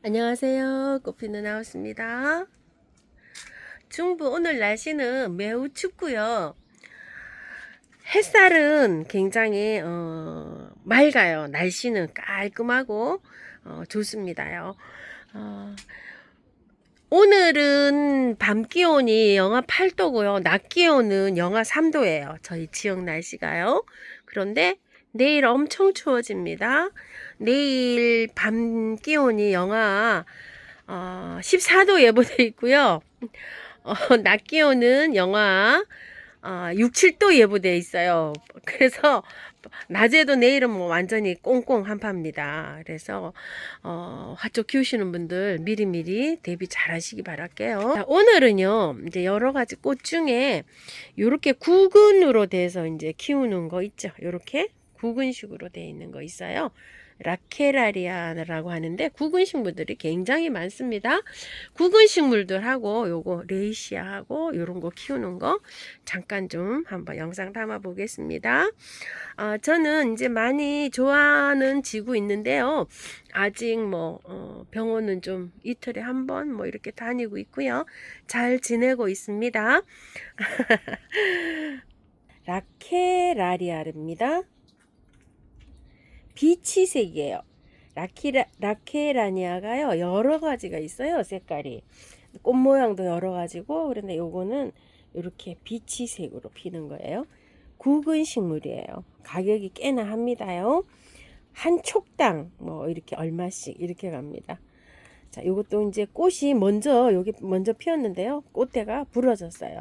안녕하세요. 꽃피는 나왔습니다. 중부 오늘 날씨는 매우 춥고요. 햇살은 굉장히 맑아요. 날씨는 깔끔하고 좋습니다요. 어, 오늘은 밤 기온이 영하 8도고요. 낮 기온은 영하 3도예요. 저희 지역 날씨가요. 그런데 내일 엄청 추워집니다. 내일 밤 기온이 영하 14도 예보돼 있고요. 낮 기온은 영하 6, 7도 예보돼 있어요. 그래서 낮에도 내일은 뭐 완전히 꽁꽁 한파입니다. 그래서 화초 키우시는 분들 미리미리 대비 잘 하시기 바랄게요. 자, 오늘은요, 이제 여러 가지 꽃 중에 요렇게 구근으로 돼서 이제 키우는 거 있죠. 요렇게 구근식으로 되어 있는 거 있어요. 라케라리아라고 하는데 구근 식물들이 굉장히 많습니다. 구근 식물들하고 요거 레이시아하고 요런 거 키우는 거 잠깐 좀 한번 영상 담아 보겠습니다. 저는 이제 많이 좋아하는 지구 있는데요. 아직 뭐 병원은 좀 이틀에 한 번 뭐 이렇게 다니고 있고요. 잘 지내고 있습니다. 라케라리아입니다. 비치색이에요. 라케라니아가요 여러 가지가 있어요. 색깔이 꽃 모양도 여러 가지고, 그런데 요거는 이렇게 비치색으로 피는 거예요. 굵은 식물이에요. 가격이 꽤나 합니다요. 한 촉당 뭐 이렇게 얼마씩 이렇게 갑니다. 자, 요것도 이제 꽃이 여기 먼저 피었는데요. 꽃대가 부러졌어요.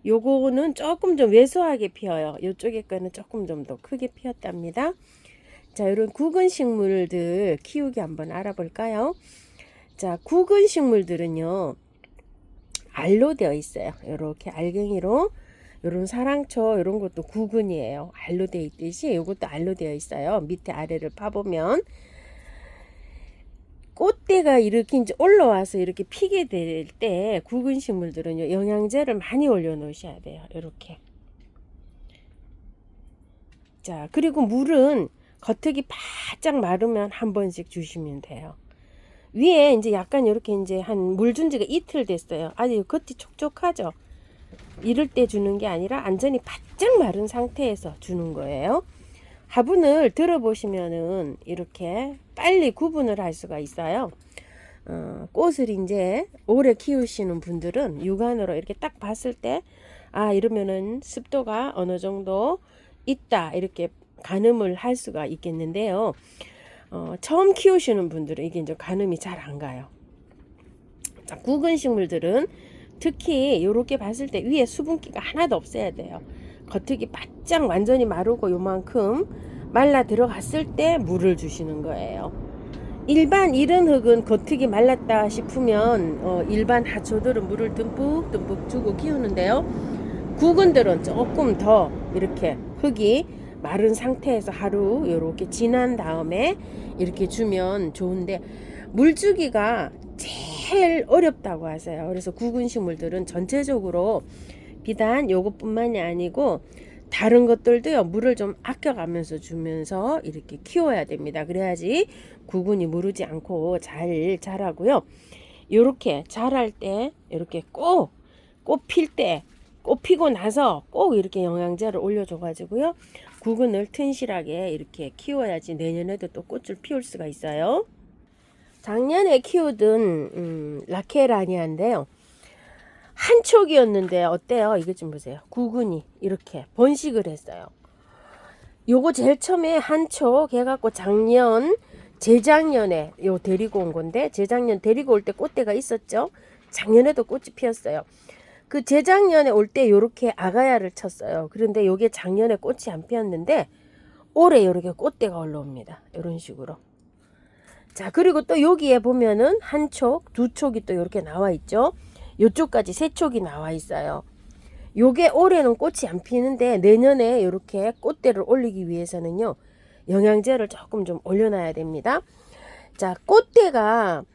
요거는 조금 좀 왜소하게 피어요. 요쪽에 거는 조금 좀 더 크게 피었답니다. 자, 이런 구근 식물들 키우기 한번 알아볼까요? 자, 구근 식물들은요, 알로 되어 있어요. 이렇게 알갱이로, 요런 사랑초, 이런 것도 구근이에요. 알로 되어 있듯이 이것도 알로 되어 있어요. 밑에 아래를 파보면. 꽃대가 이렇게 이제 올라와서 이렇게 피게 될 때 구근 식물들은요, 영양제를 많이 올려 놓으셔야 돼요. 이렇게. 자, 그리고 물은 겉흙이 바짝 마르면 한 번씩 주시면 돼요. 위에 이제 약간 이렇게 이제 한 물 준 지가 이틀 됐어요. 아주 겉이 촉촉하죠. 이럴 때 주는 게 아니라 완전히 바짝 마른 상태에서 주는 거예요. 화분을 들어보시면은 이렇게 빨리 구분을 할 수가 있어요. 꽃을 이제 오래 키우시는 분들은 육안으로 이렇게 딱 봤을 때, 이러면은 습도가 어느 정도 있다, 이렇게 가늠을 할 수가 있겠는데요. 처음 키우시는 분들은 이게 이제 가늠이 잘 안 가요. 자, 굵은 식물들은 특히 이렇게 봤을 때 위에 수분기가 하나도 없어야 돼요. 겉흙이 바짝 완전히 마르고 요만큼 말라 들어갔을 때 물을 주시는 거예요. 일반 이른 흙은 겉흙이 말랐다 싶으면 일반 하초들은 물을 듬뿍듬뿍 주고 키우는데요. 굵은들은 조금 더 이렇게 흙이 마른 상태에서 하루 이렇게 지난 다음에 이렇게 주면 좋은데, 물주기가 제일 어렵다고 하세요. 그래서 굵은 식물들은 전체적으로 비단 요것뿐만이 아니고 다른 것들도요, 물을 좀 아껴가면서 주면서 이렇게 키워야 됩니다. 그래야지 구근이 무르지 않고 잘 자라고요. 요렇게 자랄 때, 이렇게 꽃 필 때, 꽃 피고 나서 꼭 이렇게 영양제를 올려줘 가지고요, 구근을 튼실하게 이렇게 키워야지 내년에도 또 꽃을 피울 수가 있어요. 작년에 키우던 라케라니아인데요, 한 촉이었는데 어때요? 이것 좀 보세요. 구근이 이렇게 번식을 했어요. 요거 제일 처음에 한 촉 해갖고 재작년에 데리고 온 건데, 재작년 데리고 올 때 꽃대가 있었죠. 작년에도 꽃이 피었어요. 그 재작년에 올 때 요렇게 아가야를 쳤어요. 그런데 요게 작년에 꽃이 안 피었는데 올해 요렇게 꽃대가 올라옵니다. 이런 식으로. 자, 그리고 또 여기에 보면은 한 촉, 두 촉이 또 이렇게 나와 있죠. 요쪽까지 세 촉이 나와 있어요. 요게 올해는 꽃이 안 피는데 내년에 이렇게 꽃대를 올리기 위해서는요, 영양제를 조금 좀 올려놔야 됩니다. 자, 꽃대가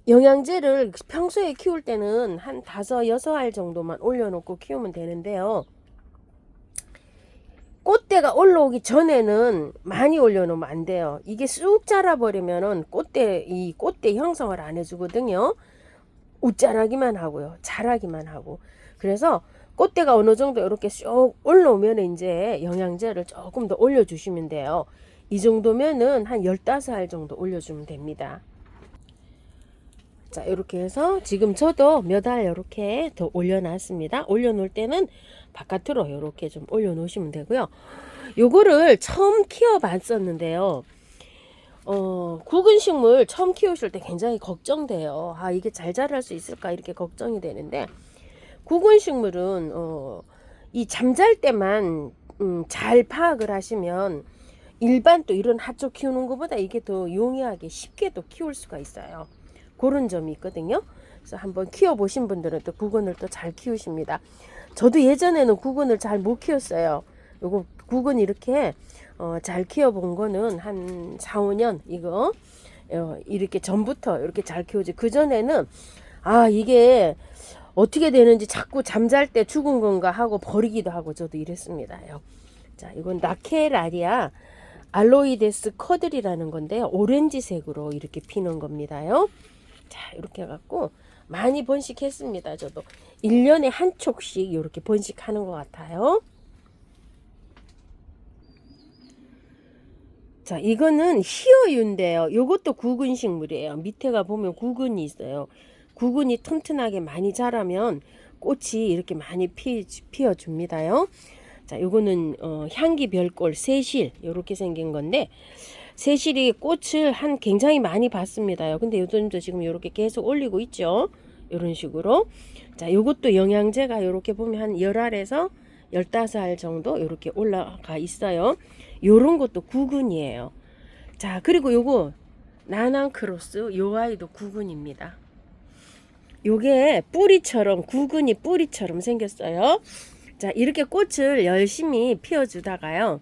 영양제를 평소에 키울 때는 한 5, 6알 정도만 올려놓고 키우면 되는데요. 꽃대가 올라오기 전에는 많이 올려놓으면 안 돼요. 이게 쑥 자라버리면은 이 꽃대 형성을 안 해주거든요. 웃자라기만 하고요. 자라기만 하고. 그래서 꽃대가 어느 정도 이렇게 쑥 올라오면 이제 영양제를 조금 더 올려주시면 돼요. 이 정도면은 한 15알 정도 올려주면 됩니다. 자, 이렇게 해서 지금 저도 몇 알 이렇게 더 올려놨습니다. 올려놓을 때는 바깥으로 이렇게 좀 올려놓으시면 되고요. 요거를 처음 키워봤었는데요. 굵은 식물 처음 키우실 때 굉장히 걱정돼요. 아, 이게 잘 자랄 수 있을까 이렇게 걱정이 되는데, 굵은 식물은 이 잠잘 때만 잘 파악을 하시면 일반 또 이런 핫초 키우는 것보다 이게 더 용이하게 쉽게 또 키울 수가 있어요. 그런 점이 있거든요. 그래서 한번 키워보신 분들은 또 구근을 또 잘 키우십니다. 저도 예전에는 구근을 잘 못 키웠어요. 요거 구근 이렇게 잘 키워본 거는 한 4, 5년 이거 이렇게 전부터 이렇게 잘 키우지. 그전에는 아, 이게 어떻게 되는지 자꾸 잠잘 때 죽은 건가 하고 버리기도 하고 저도 이랬습니다요. 자, 이건 나케라리아 알로이데스 커들이라는 건데요. 오렌지색으로 이렇게 피는 겁니다요. 자, 이렇게 해갖고 많이 번식했습니다. 저도 1년에 한 촉씩 이렇게 번식하는 것 같아요. 자, 이거는 히어유인데요. 이것도 구근 식물이에요. 밑에가 보면 구근이 있어요. 구근이 튼튼하게 많이 자라면 꽃이 이렇게 많이 피어줍니다요. 자, 요거는 향기 별꽃 세실 이렇게 생긴 건데, 세실이 꽃을 굉장히 많이 받습니다요. 근데 요즘도 지금 이렇게 계속 올리고 있죠. 이런 식으로. 자, 요것도 영양제가 이렇게 보면 한 10알에서 15알 정도 이렇게 올라가 있어요. 요런 것도 구근이에요. 자, 그리고 요거 나난크로스, 요 아이도 구근입니다. 요게 뿌리처럼, 구근이 뿌리처럼 생겼어요. 자, 이렇게 꽃을 열심히 피워주다가요,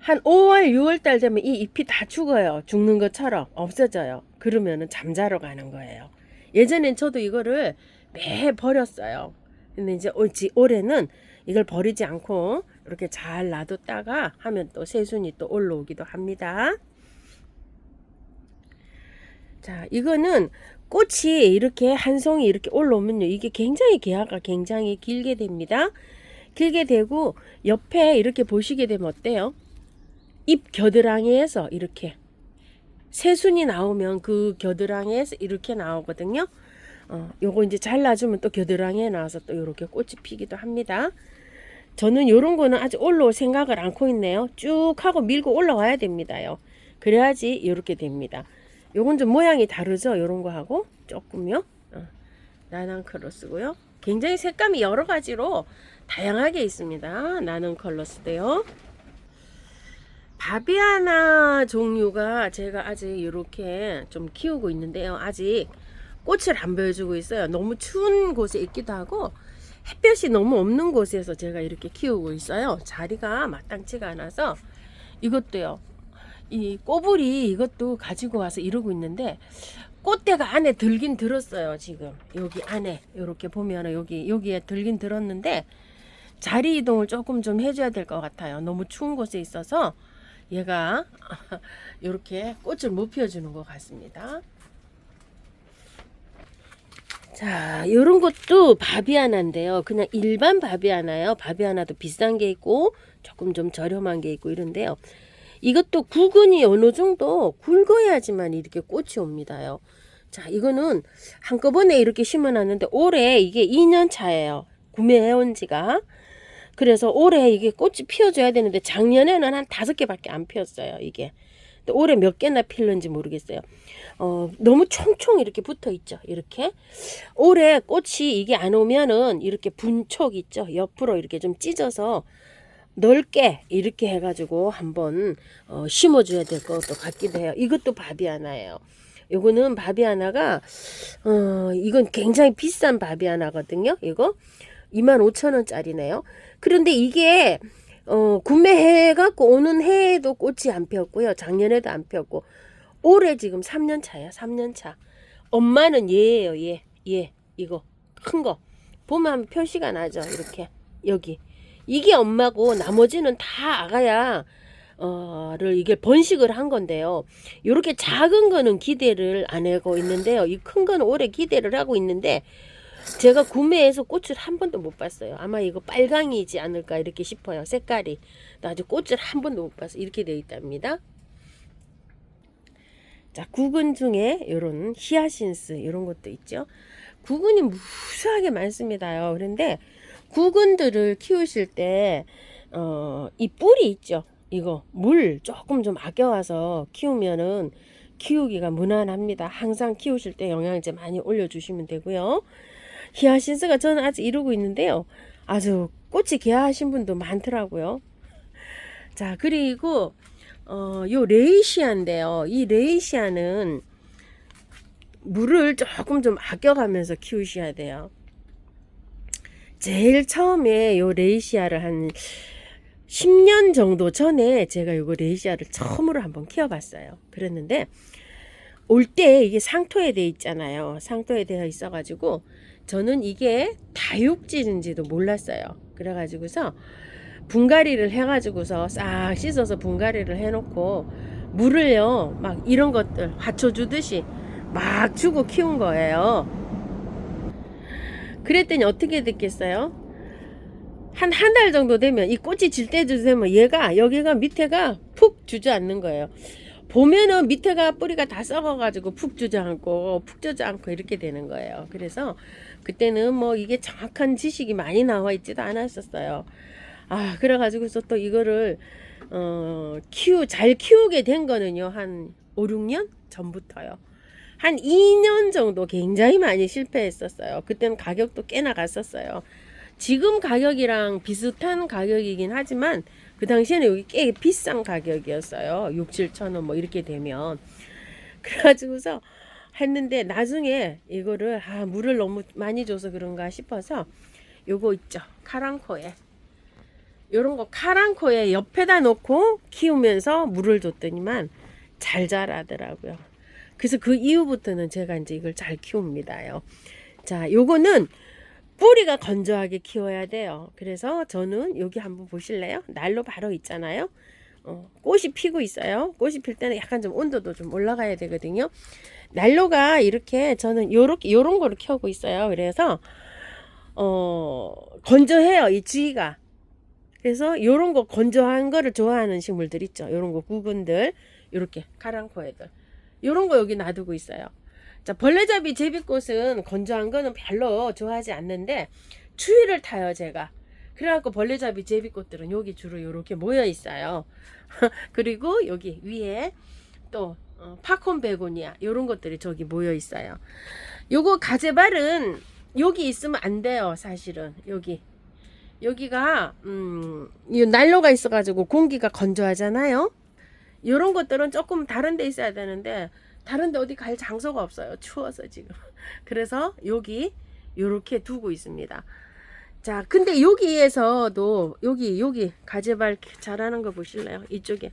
한 5월, 6월 달 되면 이 잎이 다 죽어요. 죽는 것처럼 없어져요. 그러면은 잠자러 가는 거예요. 예전엔 저도 이거를 매 버렸어요. 근데 이제 올해는 이걸 버리지 않고 이렇게 잘 놔뒀다가 하면 또 새순이 또 올라오기도 합니다. 자, 이거는 꽃이 이렇게 한 송이 이렇게 올라오면요, 이게 굉장히 개화가 굉장히 길게 됩니다. 길게 되고 옆에 이렇게 보시게 되면 어때요? 잎 겨드랑이에서 이렇게 새순이 나오면 그 겨드랑이에서 이렇게 나오거든요. 요거 이제 잘라주면 또 겨드랑이에 나와서 또 이렇게 꽃이 피기도 합니다. 저는 요런 거는 아직 올라올 생각을 않고 있네요. 쭉 하고 밀고 올라와야 됩니다요. 그래야지 이렇게 됩니다. 요건 좀 모양이 다르죠. 요런 거 하고 조금요. 나난컬러스고요. 굉장히 색감이 여러 가지로 다양하게 있습니다. 나난컬러스도요. 바비아나 종류가 제가 아직 이렇게 좀 키우고 있는데요. 아직 꽃을 안 보여주고 있어요. 너무 추운 곳에 있기도 하고 햇볕이 너무 없는 곳에서 제가 이렇게 키우고 있어요. 자리가 마땅치가 않아서. 이것도요, 이 꼬불이 이것도 가지고 와서 이러고 있는데 꽃대가 안에 들긴 들었어요. 지금 여기 안에 이렇게 보면 여기에 들긴 들었는데 자리 이동을 조금 좀 해줘야 될 것 같아요. 너무 추운 곳에 있어서 얘가 이렇게 꽃을 못 피워주는 것 같습니다. 자, 이런 것도 바비아나인데요. 그냥 일반 바비아나요. 바비아나도 비싼 게 있고 조금 좀 저렴한 게 있고 이런데요. 이것도 구근이 어느 정도 굵어야지만 이렇게 꽃이 옵니다요. 자, 이거는 한꺼번에 이렇게 심어놨는데 올해 이게 2년 차예요. 구매해온 지가. 그래서 올해 이게 꽃이 피어줘야 되는데 작년에는 한 5개밖에 안 피었어요. 이게. 근데 올해 몇 개나 필는지 모르겠어요. 너무 총총 이렇게 붙어 있죠. 이렇게. 올해 꽃이 이게 안 오면은 이렇게 분촉 있죠. 옆으로 이렇게 좀 찢어서 넓게 이렇게 해가지고 한번 심어줘야 될 것도 같기도 해요. 이것도 바비아나예요. 요거는 바비아나가 이건 굉장히 비싼 바비아나거든요. 이거 25,000원짜리네요. 그런데 이게 구매해갖고 오는 해에도 꽃이 안 피었고요. 작년에도 안 피었고 올해 지금 3년 차야. 3년 차. 엄마는 얘예요. 얘 이거 큰 거 보면 표시가 나죠. 이렇게 여기 이게 엄마고 나머지는 다 아가야 를 이게 번식을 한 건데요. 이렇게 작은 거는 기대를 안 하고 있는데요. 이 큰 거는 올해 기대를 하고 있는데 제가 구매해서 꽃을 한 번도 못 봤어요. 아마 이거 빨강이지 않을까 이렇게 싶어요. 색깔이. 나 아직 꽃을 한 번도 못 봤어요. 이렇게 되어 있답니다. 자, 구근 중에 이런 히아신스 이런 것도 있죠. 구근이 무수하게 많습니다요. 그런데 구근들을 키우실 때 이 뿌리 있죠. 이거 물 조금 좀 아껴와서 키우면은 키우기가 무난합니다. 항상 키우실 때 영양제 많이 올려주시면 되고요. 히아신스가 저는 아직 이루고 있는데요. 아주 꽃이 개화하신 분도 많더라고요. 자, 그리고 요 레이시아인데요. 이 레이시아는 물을 조금 좀 아껴가면서 키우셔야 돼요. 제일 처음에 요 레이시아를 한 10년 정도 전에 제가 요거 레이시아를 처음으로 한번 키워봤어요. 그랬는데 올 때 이게 상토에 되어 있잖아요. 상토에 되어 있어가지고 저는 이게 다육질인지도 몰랐어요. 그래가지고서 분갈이를 해가지고서 싹 씻어서 분갈이를 해놓고 물을요 막 이런 것들 화초 주듯이 막 주고 키운 거예요. 그랬더니 어떻게 됐겠어요? 한 달 정도 되면 이 꽃이 질 때 되면 얘가 여기가 밑에가 푹 주저앉는 거예요. 보면은 밑에가 뿌리가 다 썩어가지고 푹 주저앉고 푹 주저앉고 이렇게 되는 거예요. 그래서 그때는 뭐 이게 정확한 지식이 많이 나와 있지도 않았었어요. 아, 그래가지고서 또 이거를 잘 키우게 된 거는요 한 5, 6년 전부터요. 한 2년 정도 굉장히 많이 실패했었어요. 그때는 가격도 꽤나 갔었어요. 지금 가격이랑 비슷한 가격이긴 하지만 그 당시에는 여기 꽤 비싼 가격이었어요. 6, 7천 원 뭐 이렇게 되면. 그래가지고서 했는데 나중에 이거를 물을 너무 많이 줘서 그런가 싶어서 요거 있죠. 카랑코에. 요런 거 카랑코에 옆에다 놓고 키우면서 물을 줬더니만 잘 자라더라고요. 그래서 그 이후부터는 제가 이제 이걸 잘 키웁니다요. 자, 요거는 뿌리가 건조하게 키워야 돼요. 그래서 저는 여기 한번 보실래요? 난로 바로 있잖아요. 꽃이 피고 있어요. 꽃이 필 때는 약간 좀 온도도 좀 올라가야 되거든요. 난로가 이렇게 저는 요런 거를 켜고 있어요. 그래서 건조해요. 이 주위가. 그래서 요런 거 건조한 거를 좋아하는 식물들 있죠. 요런 거 구근들, 요렇게 카랑코에들. 요런 거 여기 놔두고 있어요. 자, 벌레잡이 제비꽃은 건조한 거는 별로 좋아하지 않는데 추위를 타요, 제가. 그래갖고 벌레잡이 제비꽃들은 여기 주로 이렇게 모여 있어요. 그리고 여기 위에 또 팝콘 베고니아 이런 것들이 저기 모여 있어요. 요거 가재발은 여기 있으면 안 돼요, 사실은. 여기가 이 난로가 있어가지고 공기가 건조하잖아요. 이런 것들은 조금 다른 데 있어야 되는데 다른데 어디 갈 장소가 없어요. 추워서 지금. 그래서 여기 요렇게 두고 있습니다. 자, 근데 여기에서도 여기 가재발 자라는 거 보실래요? 이쪽에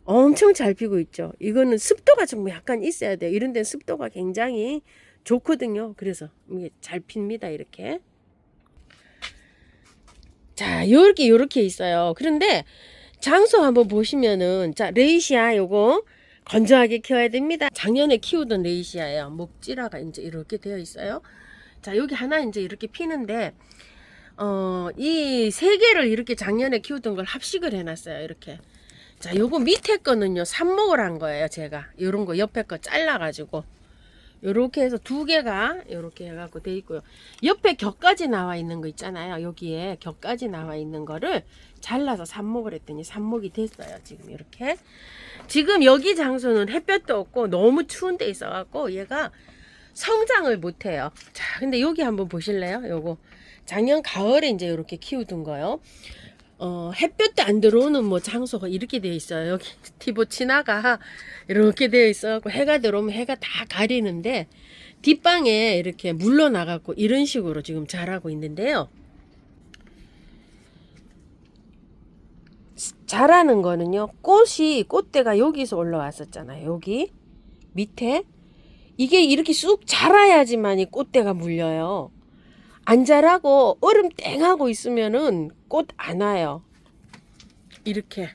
엄청 잘 피고 있죠. 이거는 습도가 좀 약간 있어야 돼요. 이런 데는 습도가 굉장히 좋거든요. 그래서 이게 잘 핍니다. 이렇게. 자, 요렇게 있어요. 그런데 장소 한번 보시면은 자, 레이시아 요거 건조하게 키워야 됩니다. 작년에 키우던 레이시아예요. 목지라가 이제 이렇게 되어 있어요. 자, 여기 하나 이제 이렇게 피는데 이 세 개를 이렇게 작년에 키우던 걸 합식을 해놨어요. 이렇게. 자, 요거 밑에 거는요 삽목을 한 거예요. 제가 요런 거 옆에 거 잘라가지고 요렇게 해서 두 개가 요렇게 해갖고 돼 있고요. 옆에 격까지 나와 있는 거 있잖아요. 여기에 격까지 나와 있는 거를 잘라서 삽목을 했더니 삽목이 됐어요. 지금 이렇게. 지금 여기 장소는 햇볕도 없고 너무 추운 데 있어갖고 얘가 성장을 못해요. 자, 근데 여기 한번 보실래요? 요거 작년 가을에 이제 이렇게 키우던 거요. 햇볕도 안 들어오는 뭐 장소가 이렇게 되어 있어요. 여기 티보치나가 이렇게 되어 있어갖고 해가 들어오면 해가 다 가리는데 뒷방에 이렇게 물러나갖고 이런 식으로 지금 자라고 있는데요. 자라는 거는요, 꽃대가 여기서 올라왔었잖아요. 여기 밑에 이게 이렇게 쑥 자라야지만이 꽃대가 물려요. 안 자라고 얼음 땡하고 있으면은 꽃 안 와요. 이렇게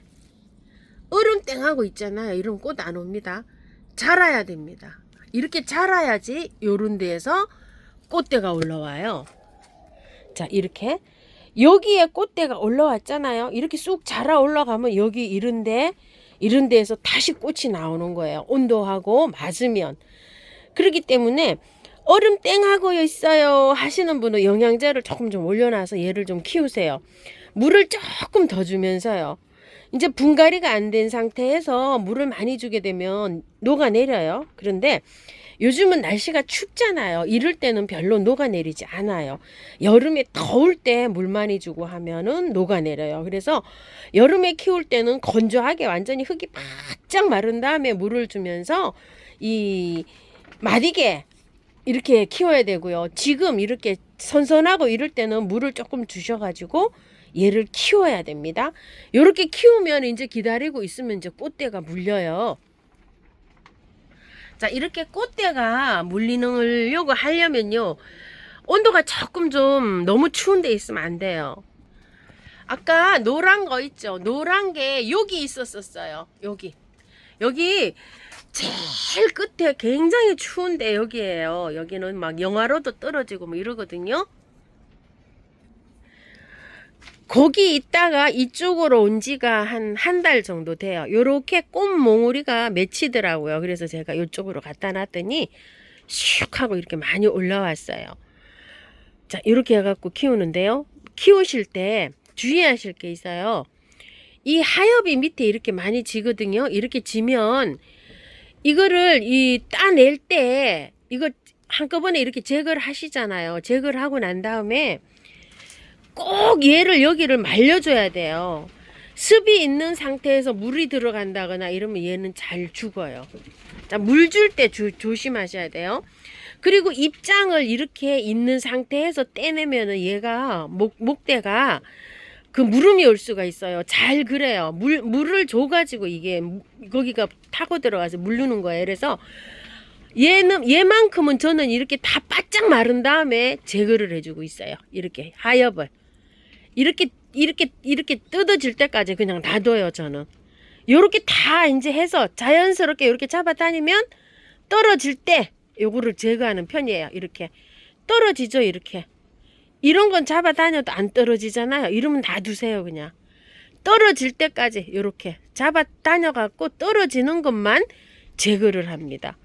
얼음땡하고 있잖아요. 이런 꽃 안 옵니다. 자라야 됩니다. 이렇게 자라야지 요런 데에서 꽃대가 올라와요. 자, 이렇게 여기에 꽃대가 올라왔잖아요. 이렇게 쑥 자라 올라가면 여기 이런 데에서 다시 꽃이 나오는 거예요. 온도하고 맞으면. 그렇기 때문에 얼음땡하고 있어요 하시는 분은 영양제를 조금 좀 올려놔서 얘를 좀 키우세요. 물을 조금 더 주면서요. 이제 분갈이가 안 된 상태에서 물을 많이 주게 되면 녹아내려요. 그런데 요즘은 날씨가 춥잖아요. 이럴 때는 별로 녹아내리지 않아요. 여름에 더울 때 물 많이 주고 하면은 녹아내려요. 그래서 여름에 키울 때는 건조하게 완전히 흙이 바짝 마른 다음에 물을 주면서 이 마디게 이렇게 키워야 되고요. 지금 이렇게 선선하고 이럴 때는 물을 조금 주셔가지고 얘를 키워야 됩니다. 이렇게 키우면 이제 기다리고 있으면 이제 꽃대가 물려요. 자, 이렇게 꽃대가 물리려고 하려면요, 온도가 조금 좀 너무 추운 데 있으면 안 돼요. 아까 노란 거 있죠? 노란 게 여기 있었어요. 여기 제일 끝에 굉장히 추운데 여기에요. 여기는 막 영하로도 떨어지고 뭐 이러거든요. 거기 있다가 이쪽으로 온 지가 한 달 정도 돼요. 요렇게 꽃몽우리가 맺히더라고요. 그래서 제가 이쪽으로 갖다 놨더니 슉 하고 이렇게 많이 올라왔어요. 자, 이렇게 해갖고 키우는데요. 키우실 때 주의하실 게 있어요. 이 하엽이 밑에 이렇게 많이 지거든요. 이렇게 지면 이거를 따낼 때 이거 한꺼번에 이렇게 제거를 하시잖아요. 제거를 하고 난 다음에 꼭 얘를 여기를 말려줘야 돼요. 습이 있는 상태에서 물이 들어간다거나 이러면 얘는 잘 죽어요. 자, 물 줄 때 조심하셔야 돼요. 그리고 입장을 이렇게 있는 상태에서 떼내면은 얘가 목대가 그 물음이 올 수가 있어요. 잘 그래요. 물을 줘가지고 이게 거기가 타고 들어가서 물르는 거예요. 그래서 얘만큼은 저는 이렇게 다 바짝 마른 다음에 제거를 해주고 있어요. 이렇게 하엽을 이렇게 뜯어질 때까지 그냥 놔둬요. 저는 요렇게 다 이제 해서 자연스럽게 이렇게 잡아다니면 떨어질 때 요거를 제거하는 편이에요. 이렇게 떨어지죠. 이렇게 이런 건 잡아다녀도 안 떨어지잖아요. 이러면 놔두세요. 그냥 떨어질 때까지 이렇게 잡아다녀 갖고 떨어지는 것만 제거를 합니다.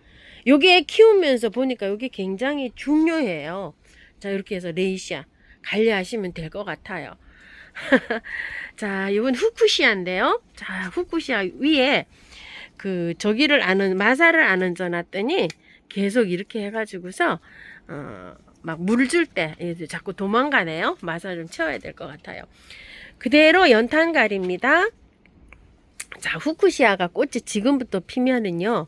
요게 키우면서 보니까 요게 굉장히 중요해요. 자, 이렇게 해서 레이시아 관리하시면 될 것 같아요. 자, 이건 후쿠시아인데요. 자, 후쿠시아 위에 저기를 마사를 안 얹어놨더니 계속 이렇게 해가지고서 막 물 줄 때 자꾸 도망가네요. 마사 좀 채워야 될 것 같아요. 그대로 연탄갈입니다. 자, 후쿠시아가 꽃이 지금부터 피면은요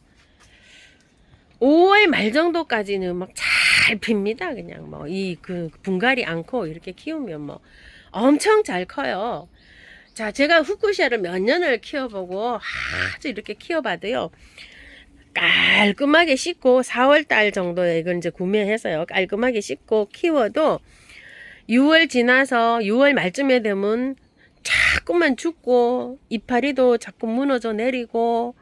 5월 말 정도까지는 막 잘 핍니다. 그냥 뭐 분갈이 않고 이렇게 키우면 뭐 엄청 잘 커요. 자, 제가 후쿠시아를 몇 년을 키워보고 아주 이렇게 키워봐도요 깔끔하게 씻고 4월달 정도에 이걸 이제 구매해서요 깔끔하게 씻고 키워도 6월 지나서 6월 말쯤에 되면 자꾸만 죽고 이파리도 자꾸 무너져 내리고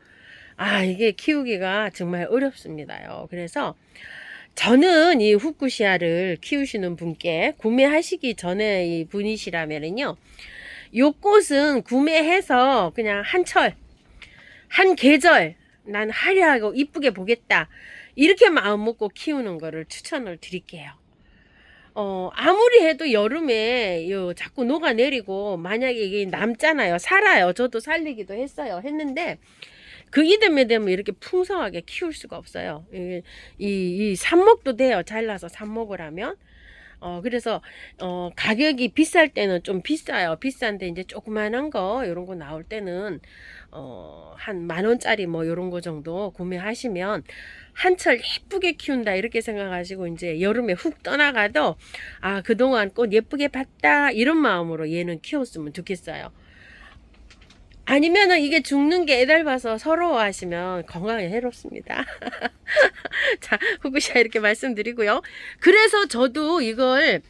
이게 키우기가 정말 어렵습니다요. 그래서 저는 이 후쿠시아를 키우시는 분께 구매하시기 전에 이 분이시라면요 요 꽃은 구매해서 그냥 한 계절 난 화려하고 이쁘게 보겠다 이렇게 마음 먹고 키우는 거를 추천을 드릴게요. 아무리 해도 여름에 자꾸 녹아내리고 만약에 이게 남잖아요. 살아요. 저도 살리기도 했는데 그 이듬해 되면 이렇게 풍성하게 키울 수가 없어요. 이 삽목도 돼요. 잘라서 삽목을 하면. 그래서 가격이 비쌀 때는 좀 비싸요. 비싼데 이제 조그만한 거 이런 거 나올 때는 한 10,000원짜리 뭐 이런 거 정도 구매하시면 한철 예쁘게 키운다 이렇게 생각하시고 이제 여름에 훅 떠나가도 그동안 꽃 예쁘게 봤다 이런 마음으로 얘는 키웠으면 좋겠어요. 아니면은 이게 죽는 게 애달봐서 서러워하시면 건강에 해롭습니다. 자, 후쿠시아 이렇게 말씀드리고요. 그래서 저도 이걸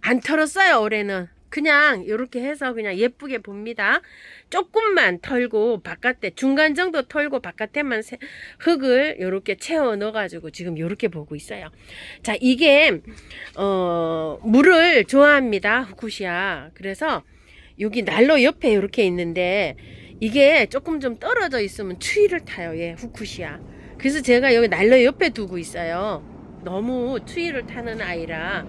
안 털었어요. 올해는 그냥 이렇게 해서 그냥 예쁘게 봅니다. 조금만 털고 바깥에 중간 정도 털고 바깥에만 흙을 이렇게 채워 넣어 가지고 지금 이렇게 보고 있어요. 자, 이게 물을 좋아합니다. 후쿠시아. 그래서 여기 난로 옆에 이렇게 있는데 이게 조금 좀 떨어져 있으면 추위를 타요. 예, 후쿠시아. 그래서 제가 여기 난로 옆에 두고 있어요. 너무 추위를 타는 아이라.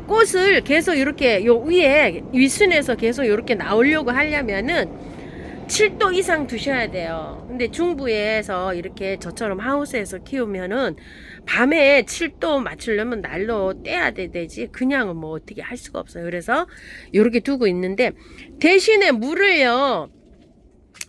꽃을 계속 이렇게 요 위에 위순에서 계속 이렇게 나오려고 하려면은 7도 이상 두셔야 돼요. 근데 중부에서 이렇게 저처럼 하우스에서 키우면은 밤에 7도 맞추려면 난로 떼야 되지 그냥은 뭐 어떻게 할 수가 없어요. 그래서 이렇게 두고 있는데 대신에 물을요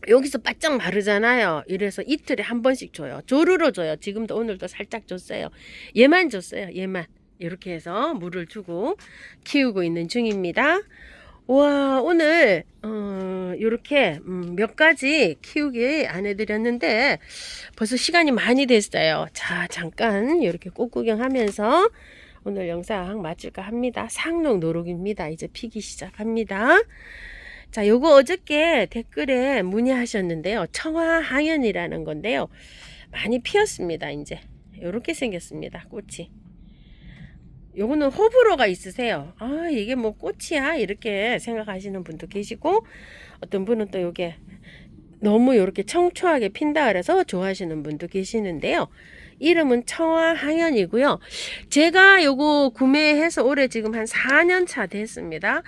여기서 바짝 마르잖아요. 이래서 이틀에 한 번씩 줘요. 조르러 줘요. 지금도 오늘도 살짝 줬어요. 얘만 줬어요. 얘만. 이렇게 해서 물을 주고 키우고 있는 중입니다. 와, 오늘 이렇게 몇 가지 키우기 안 해드렸는데 벌써 시간이 많이 됐어요. 자, 잠깐 이렇게 꽃 구경하면서 오늘 영상 마칠까 합니다. 상록 노록입니다. 이제 피기 시작합니다. 자, 요거 어저께 댓글에 문의하셨는데요. 청화항연이라는 건데요. 많이 피었습니다. 이제 이렇게 생겼습니다. 꽃이. 요거는 호불호가 있으세요. 아, 이게 뭐 꽃이야 이렇게 생각하시는 분도 계시고 어떤 분은 또 요게 너무 이렇게 청초하게 핀다 그래서 좋아하시는 분도 계시는데요. 이름은 청화항연이고요. 제가 요거 구매해서 올해 지금 한 4년 차 됐습니다.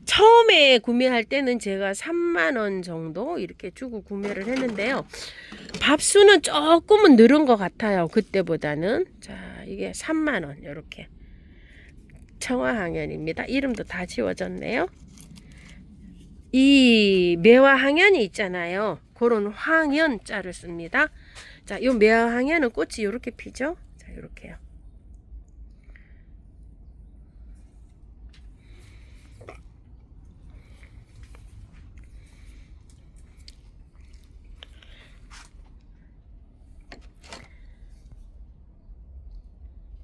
처음에 구매할 때는 제가 3만원 정도 이렇게 주고 구매를 했는데요. 밥수는 조금은 늘은 것 같아요. 그때보다는. 자, 이게 3만원 이렇게. 청화항연입니다. 이름도 다 지워졌네요. 이 매화항연이 있잖아요. 그런 황연자를 씁니다. 자, 이 매화항연은 꽃이 이렇게 피죠. 자, 이렇게요.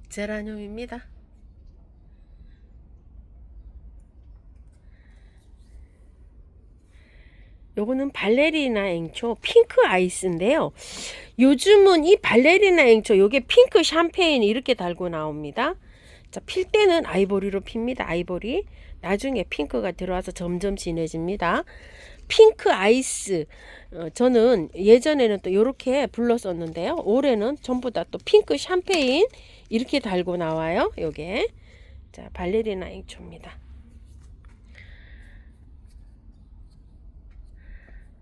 제라늄입니다. 요거는 발레리나 앵초 핑크 아이스인데요. 요즘은 이 발레리나 앵초 요게 핑크 샴페인 이렇게 달고 나옵니다. 자, 필 때는 아이보리로 핍니다. 아이보리. 나중에 핑크가 들어와서 점점 진해집니다. 핑크 아이스. 저는 예전에는 또 이렇게 불렀었는데요. 올해는 전부 다 또 핑크 샴페인 이렇게 달고 나와요. 요게. 자, 발레리나 앵초입니다.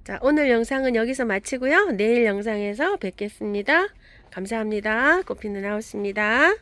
자, 오늘 영상은 여기서 마치고요. 내일 영상에서 뵙겠습니다. 감사합니다. 꽃피는 하우스입니다.